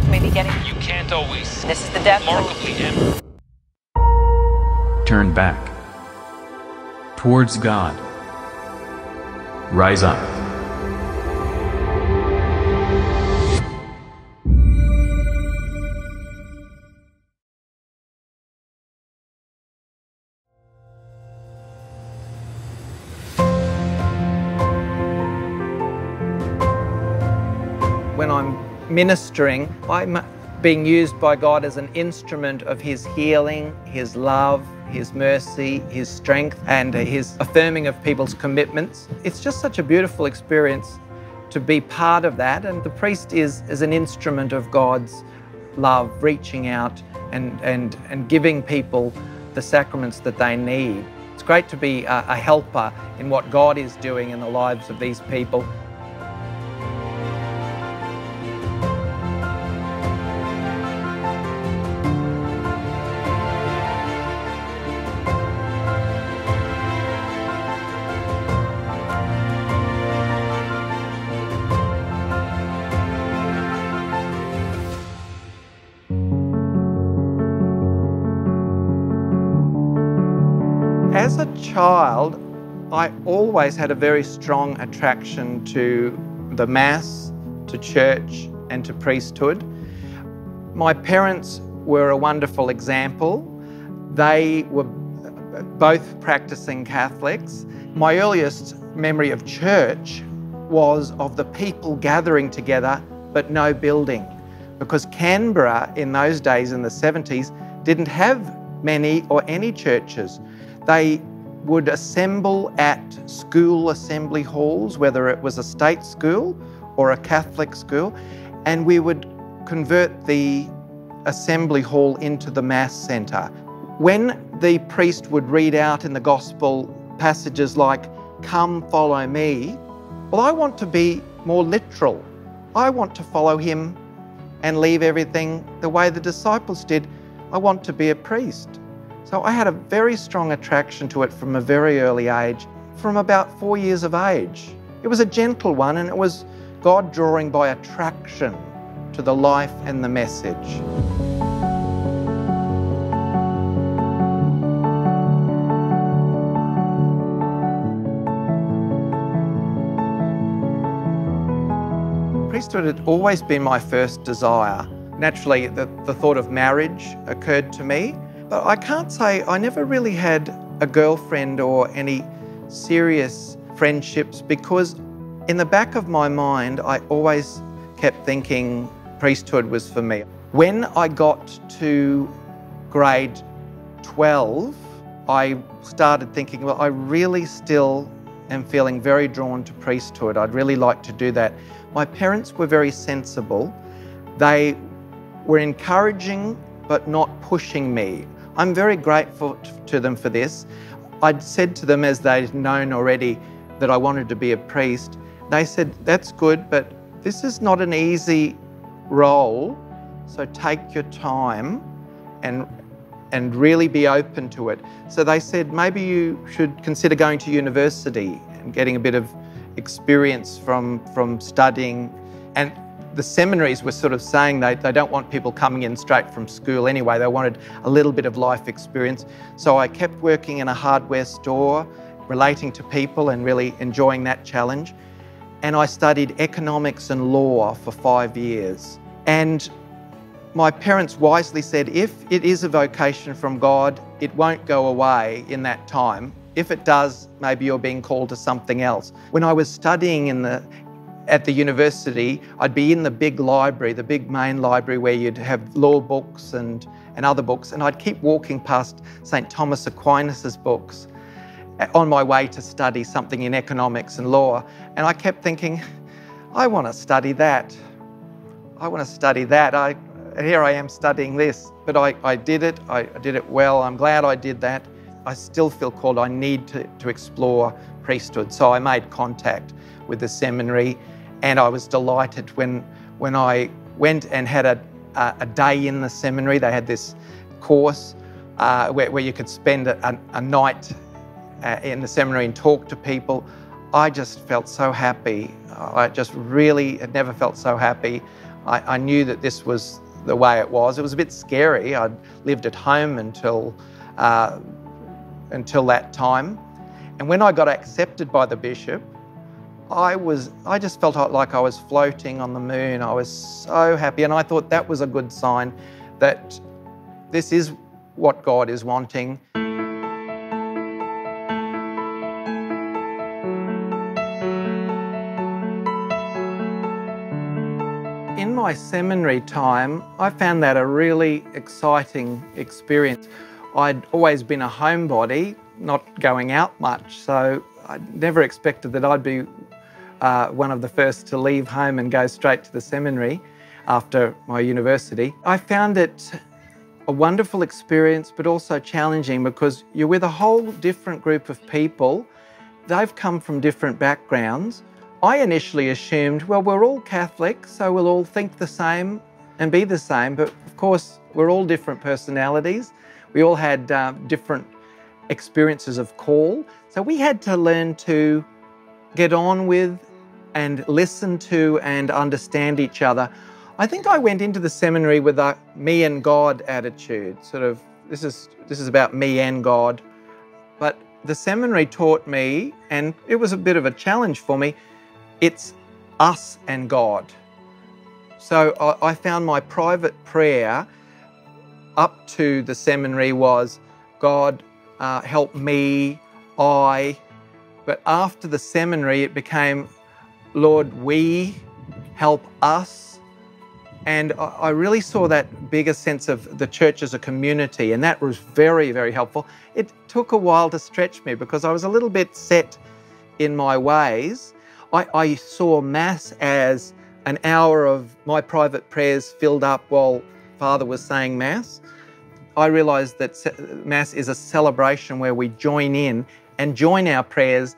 maybe getting... You can't always. This is the death. Remarkably empty. Turn back. Towards God. Rise up. When I'm ministering, I'm being used by God as an instrument of His healing, His love, His mercy, His strength, and His affirming of people's commitments. It's just such a beautiful experience to be part of that, and the priest is an instrument of God's love, reaching out and giving people the sacraments that they need. It's great to be a helper in what God is doing in the lives of these people. As a child, I always had a very strong attraction to the Mass, to church, and to priesthood. My parents were a wonderful example. They were both practicing Catholics. My earliest memory of church was of the people gathering together, but no building, because Canberra in those days, in the 70s, didn't have many or any churches. They would assemble at school assembly halls, whether it was a state school or a Catholic school, and we would convert the assembly hall into the Mass centre. When the priest would read out in the Gospel passages like, "Come, follow me," well, I want to be more literal. I want to follow him and leave everything the way the disciples did. I want to be a priest. So I had a very strong attraction to it from a very early age, from about 4 years of age. It was a gentle one, and it was God drawing by attraction to the life and the message. Priesthood had always been my first desire. Naturally, the thought of marriage occurred to me. But I can't say I never really had a girlfriend or any serious friendships, because in the back of my mind, I always kept thinking priesthood was for me. When I got to grade 12, I started thinking, well, I really still am feeling very drawn to priesthood. I'd really like to do that. My parents were very sensible. They were encouraging but not pushing me. I'm very grateful to them for this. I'd said to them, as they'd known already, that I wanted to be a priest. They said, "That's good, but this is not an easy role, so take your time and really be open to it." So they said, maybe you should consider going to university and getting a bit of experience from studying. And the seminaries were sort of saying they don't want people coming in straight from school anyway. They wanted a little bit of life experience. So I kept working in a hardware store, relating to people and really enjoying that challenge. And I studied economics and law for 5 years. And my parents wisely said, if it is a vocation from God, it won't go away in that time. If it does, maybe you're being called to something else. When I was studying at the university, I'd be in the big library, the big main library where you'd have law books and other books, and I'd keep walking past St. Thomas Aquinas's books on my way to study something in economics and law, and I kept thinking, I want to study that. I want to study that. Here I am studying this, but I did it. I did it well. I'm glad I did that. I still feel called. I need to explore priesthood, so I made contact with the seminary. And I was delighted when I went and had a day in the seminary. They had this course where you could spend a night in the seminary and talk to people. I just felt so happy. I just really had never felt so happy. I knew that this was the way it was. It was a bit scary. I'd lived at home until that time. And when I got accepted by the bishop, I just felt like I was floating on the moon. I was so happy, and I thought that was a good sign that this is what God is wanting. In my seminary time, I found that a really exciting experience. I'd always been a homebody, not going out much, so I never expected that I'd be one of the first to leave home and go straight to the seminary after my university. I found it a wonderful experience, but also challenging, because you're with a whole different group of people. They've come from different backgrounds. I initially assumed, well, we're all Catholic, so we'll all think the same and be the same, but of course we're all different personalities. We all had different experiences of call, so we had to learn to get on with and listen to and understand each other. I think I went into the seminary with a me and God attitude, sort of, this is about me and God. But the seminary taught me, and it was a bit of a challenge for me, it's us and God. So I found my private prayer up to the seminary was, God, help me, but after the seminary it became, Lord, we, help us. And I really saw that bigger sense of the church as a community, and that was very, very helpful. It took a while to stretch me because I was a little bit set in my ways. I saw Mass as an hour of my private prayers filled up while Father was saying Mass. I realised that Mass is a celebration where we join in and join our prayers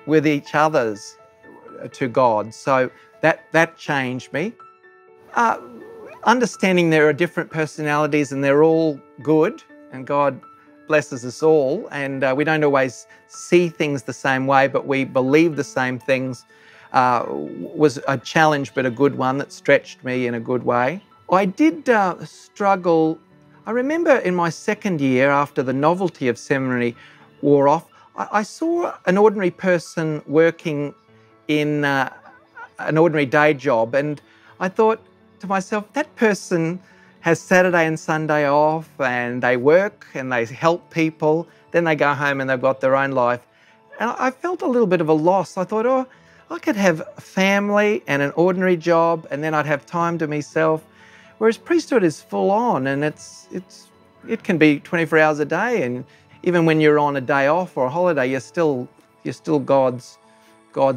with each other's to God. So that changed me. Understanding there are different personalities and they're all good, and God blesses us all, and we don't always see things the same way, but we believe the same things, was a challenge, but a good one that stretched me in a good way. I did struggle. I remember in my second year, after the novelty of seminary wore off, I saw an ordinary person working in an ordinary day job, and I thought to myself, that person has Saturday and Sunday off, and they work and they help people, then they go home and they've got their own life. And I felt a little bit of a loss. I thought, oh, I could have a family and an ordinary job, and then I'd have time to myself. Whereas priesthood is full on, and it can be 24 hours a day, and even when you're on a day off or a holiday, you're still God's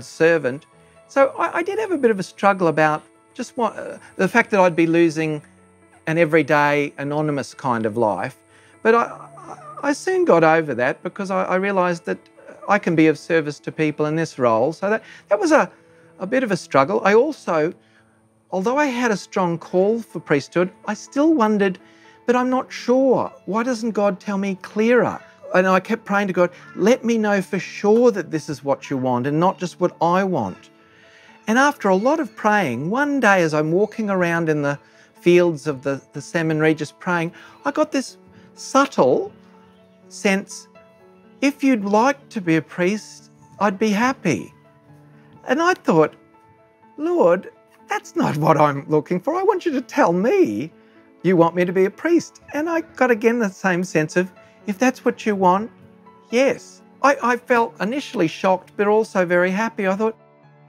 servant. So I did have a bit of a struggle about just the fact that I'd be losing an everyday anonymous kind of life. But I soon got over that, because I realised that I can be of service to people in this role. So that was a bit of a struggle. I also, although I had a strong call for priesthood, I still wondered, but I'm not sure. Why doesn't God tell me clearer? And I kept praying to God, let me know for sure that this is what you want and not just what I want. And after a lot of praying, one day as I'm walking around in the fields of the seminary just praying, I got this subtle sense, if you'd like to be a priest, I'd be happy. And I thought, Lord, that's not what I'm looking for. I want you to tell me you want me to be a priest. And I got again the same sense of, if that's what you want, yes. I felt initially shocked, but also very happy. I thought,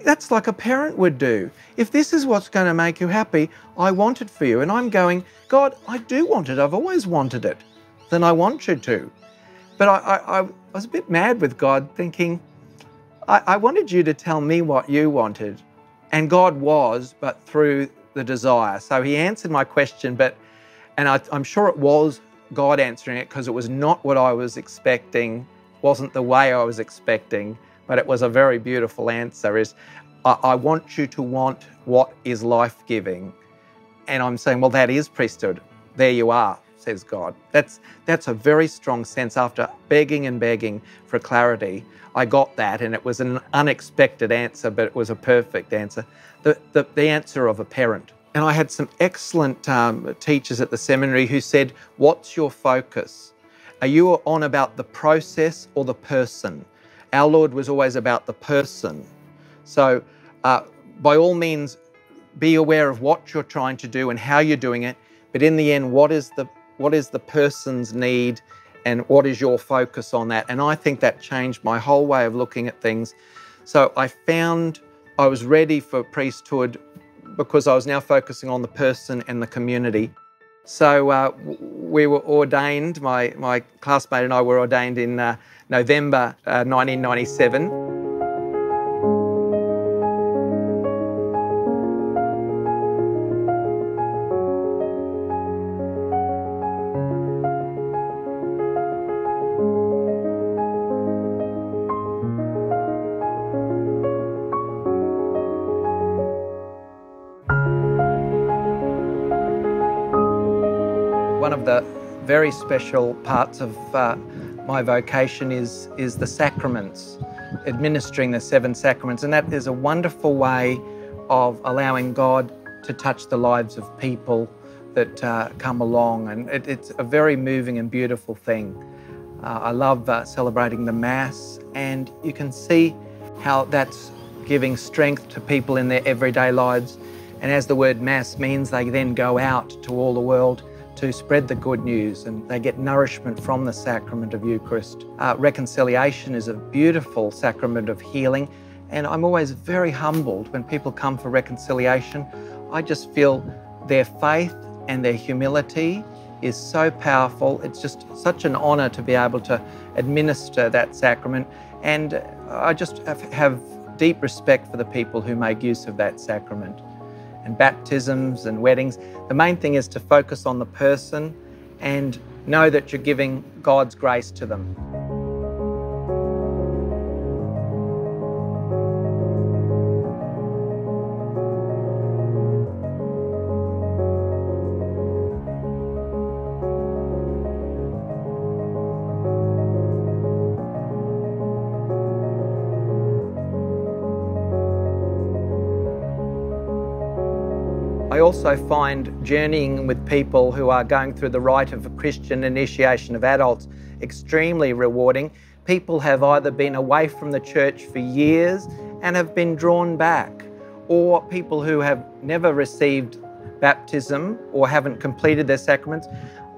that's like a parent would do. If this is what's going to make you happy, I want it for you. And I'm going, God, I do want it. I've always wanted it. Then I want you to. But I was a bit mad with God, thinking, I wanted you to tell me what you wanted. And God was, but through the desire. So he answered my question, and I'm sure it was God answering it, because it was not what I was expecting, wasn't the way I was expecting, but it was a very beautiful answer, is I want you to want what is life-giving. And I'm saying, well, that is priesthood. There you are, says God. That's a very strong sense. After begging and begging for clarity, I got that, and it was an unexpected answer, but it was a perfect answer. The answer of a parent. And I had some excellent teachers at the seminary who said, what's your focus? Are you on about the process or the person? Our Lord was always about the person. So by all means, be aware of what you're trying to do and how you're doing it. But in the end, what is the person's need and what is your focus on that? And I think that changed my whole way of looking at things. So I found I was ready for priesthood because I was now focusing on the person and the community. So we were ordained, my classmate and I were ordained in November 1997. One of the very special parts of my vocation is the sacraments, administering the 7 sacraments, and that is a wonderful way of allowing God to touch the lives of people that come along, and it's a very moving and beautiful thing. I love celebrating the Mass, and you can see how that's giving strength to people in their everyday lives, and as the word Mass means, they then go out to all the world to spread the good news, and they get nourishment from the sacrament of Eucharist. Reconciliation is a beautiful sacrament of healing, and I'm always very humbled when people come for reconciliation. I just feel their faith and their humility is so powerful. It's just such an honour to be able to administer that sacrament, and I just have deep respect for the people who make use of that sacrament. And baptisms and weddings, the main thing is to focus on the person and know that you're giving God's grace to them. I also find journeying with people who are going through the rite of a Christian initiation of adults extremely rewarding. People have either been away from the church for years and have been drawn back, or people who have never received baptism or haven't completed their sacraments.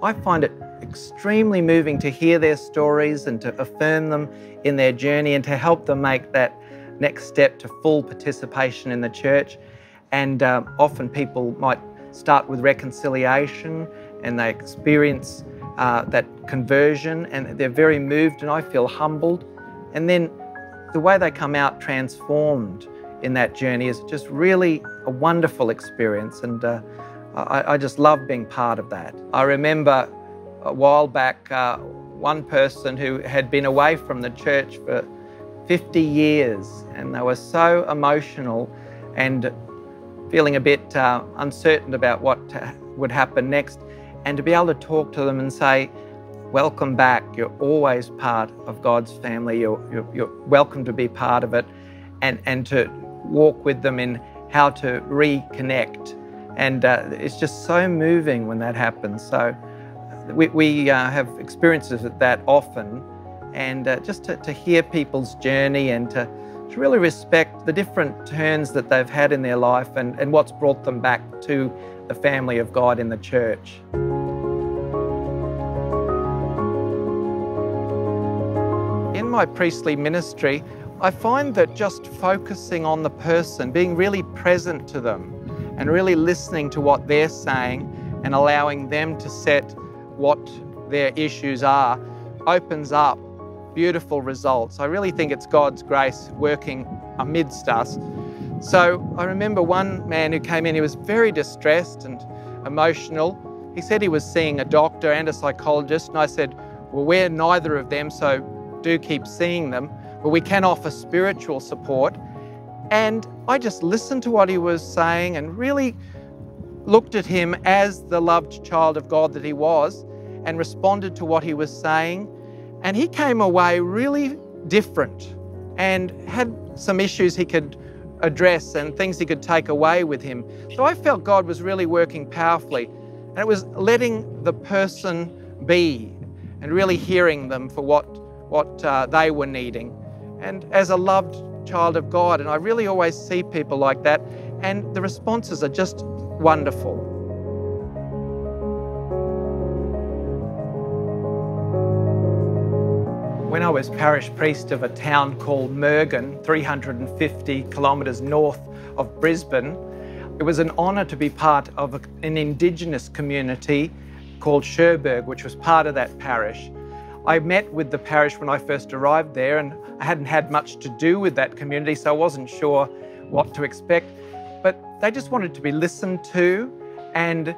I find it extremely moving to hear their stories and to affirm them in their journey and to help them make that next step to full participation in the church. And often people might start with reconciliation and they experience that conversion and they're very moved, and I feel humbled. And then the way they come out transformed in that journey is just really a wonderful experience, and I just love being part of that. I remember a while back one person who had been away from the church for 50 years, and they were so emotional and feeling a bit uncertain about what would happen next, and to be able to talk to them and say, welcome back, you're always part of God's family, you're welcome to be part of it, and to walk with them in how to reconnect. And it's just so moving when that happens. So we have experiences of that often, and just to hear people's journey and to really respect the different turns that they've had in their life and what's brought them back to the family of God in the church. In my priestly ministry, I find that just focusing on the person, being really present to them and really listening to what they're saying and allowing them to set what their issues are, opens up beautiful results. I really think it's God's grace working amidst us. So I remember one man who came in, he was very distressed and emotional. He said he was seeing a doctor and a psychologist, and I said, well, we're neither of them, so do keep seeing them, but we can offer spiritual support. And I just listened to what he was saying and really looked at him as the loved child of God that he was and responded to what he was saying. And he came away really different and had some issues he could address and things he could take away with him. So I felt God was really working powerfully. And it was letting the person be and really hearing them for what they were needing. And as a loved child of God, and I really always see people like that, and the responses are just wonderful. When I was parish priest of a town called Mergen, 350 kilometres north of Brisbane, it was an honour to be part of an Indigenous community called Cherbourg, which was part of that parish. I met with the parish when I first arrived there, and I hadn't had much to do with that community, so I wasn't sure what to expect. But they just wanted to be listened to and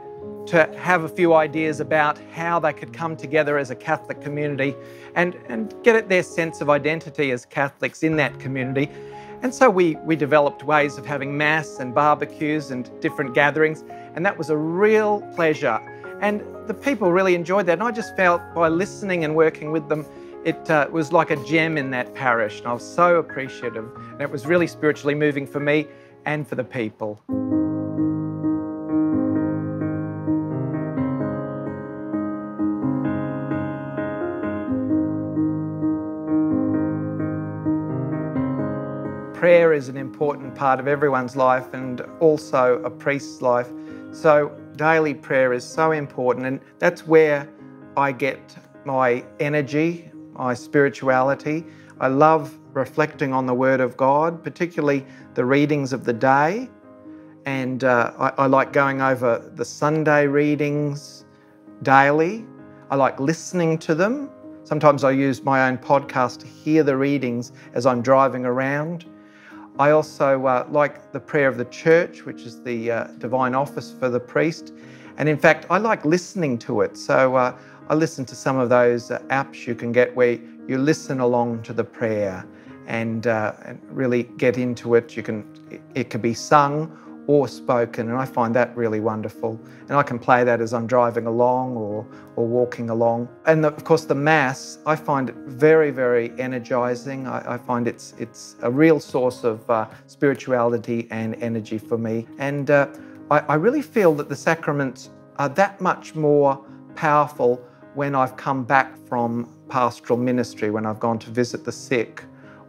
to have a few ideas about how they could come together as a Catholic community and get at their sense of identity as Catholics in that community. And so we developed ways of having mass and barbecues and different gatherings, and that was a real pleasure. And the people really enjoyed that, and I just felt by listening and working with them, it was like a gem in that parish, and I was so appreciative, and it was really spiritually moving for me and for the people. Prayer is an important part of everyone's life and also a priest's life. So daily prayer is so important, and that's where I get my energy, my spirituality. I love reflecting on the Word of God, particularly the readings of the day. And I like going over the Sunday readings daily. I like listening to them. Sometimes I use my own podcast to hear the readings as I'm driving around. I also like the prayer of the church, which is the divine office for the priest. And in fact, I like listening to it. So I listen to some of those apps you can get where you listen along to the prayer and really get into it. It can be sung or spoken, and I find that really wonderful. And I can play that as I'm driving along or walking along. And of course the Mass, I find it very, very energizing. I find it's a real source of spirituality and energy for me. And I really feel that the sacraments are that much more powerful when I've come back from pastoral ministry, when I've gone to visit the sick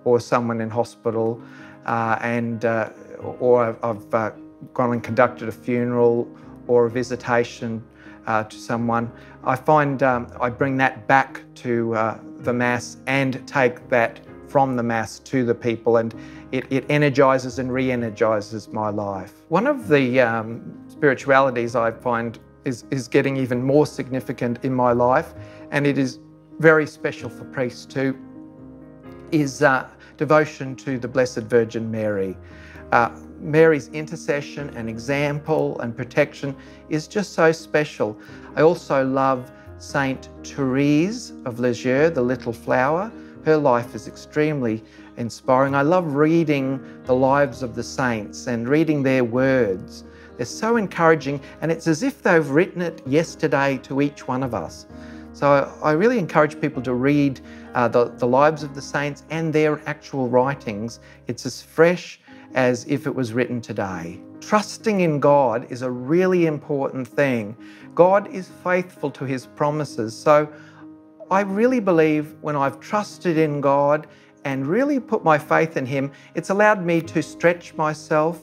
or someone in hospital, or I've gone and conducted a funeral or a visitation to someone. I find I bring that back to the Mass and take that from the Mass to the people, and it energizes and re-energizes my life. One of the spiritualities I find is getting even more significant in my life, and it is very special for priests too, is devotion to the Blessed Virgin Mary. Mary's intercession and example and protection is just so special. I also love Saint Therese of Lisieux, the Little Flower. Her life is extremely inspiring. I love reading the lives of the saints and reading their words. They're so encouraging, and it's as if they've written it yesterday to each one of us. So I really encourage people to read the lives of the saints and their actual writings. It's as fresh as if it was written today. Trusting in God is a really important thing. God is faithful to His promises. So I really believe when I've trusted in God and really put my faith in Him, it's allowed me to stretch myself,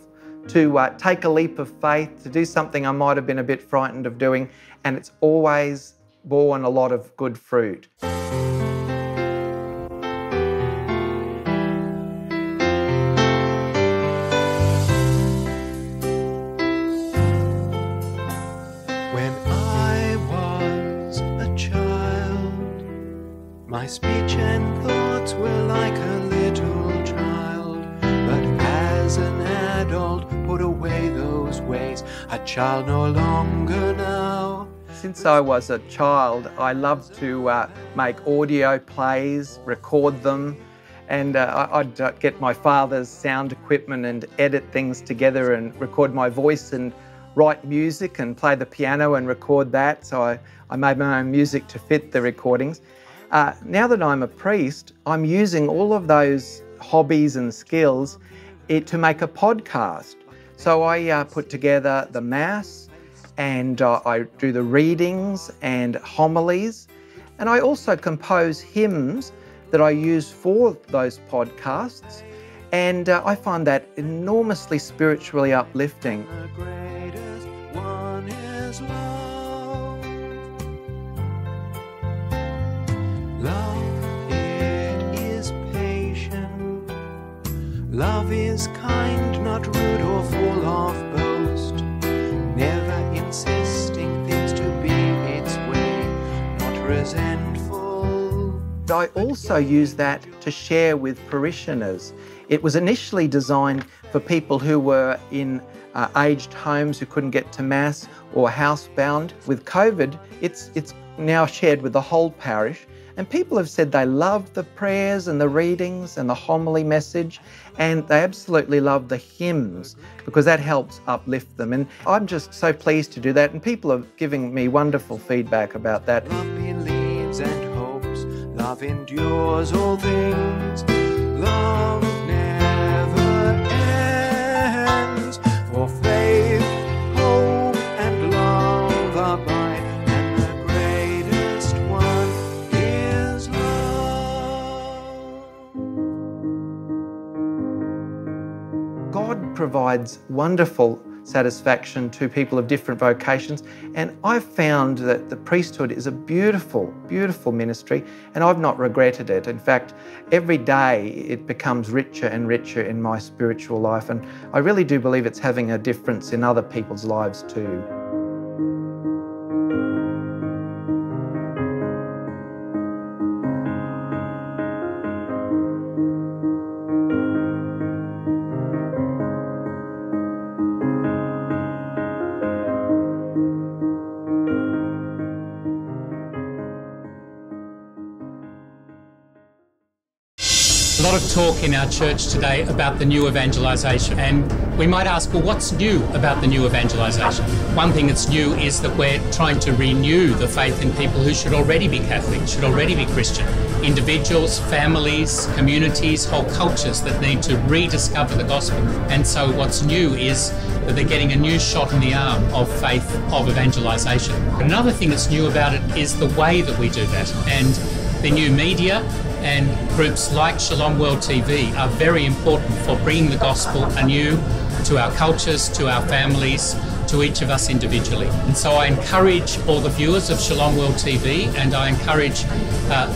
to take a leap of faith, to do something I might have been a bit frightened of doing, and it's always borne a lot of good fruit. My speech and thoughts were like a little child, but as an adult put away those ways, a child no longer now. Since I was a child, I loved to make audio plays, record them, and I'd get my father's sound equipment and edit things together and record my voice and write music and play the piano and record that. So I made my own music to fit the recordings. Now that I'm a priest, I'm using all of those hobbies and skills to make a podcast. So I put together the Mass, and I do the readings and homilies, and I also compose hymns that I use for those podcasts, and I find that enormously spiritually uplifting. The greatest one is love. Love, it is patient. Love is kind, not rude or full of boast. Never insisting things to be its way, not resentful. I also use that to share with parishioners. It was initially designed for people who were in aged homes who couldn't get to Mass or housebound. With COVID, it's now shared with the whole parish, and people have said they love the prayers and the readings and the homily message, and they absolutely love the hymns because that helps uplift them. And I'm just so pleased to do that, and people are giving me wonderful feedback about that. Love believes and hopes, love endures all things, love never ends, for faith, hope and love abide, and the greatest one is love. God provides wonderful satisfaction to people of different vocations, and I've found that the priesthood is a beautiful, beautiful ministry, and I've not regretted it. In fact, every day it becomes richer and richer in my spiritual life, and I really do believe it's having a difference in other people's lives too. A lot of talk in our church today about the new evangelization, and we might ask, well, what's new about the new evangelization? One thing that's new is that we're trying to renew the faith in people who should already be Catholic, should already be Christian. Individuals, families, communities, whole cultures that need to rediscover the gospel. And so what's new is that they're getting a new shot in the arm of faith, of evangelization. But another thing that's new about it is the way that we do that. And the new media and groups like Shalom World TV are very important for bringing the gospel anew to our cultures, to our families, to each of us individually. And so I encourage all the viewers of Shalom World TV, and I encourage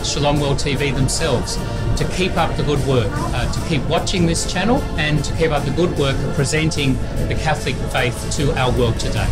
Shalom World TV themselves to keep up the good work, to keep watching this channel and to keep up the good work of presenting the Catholic faith to our world today.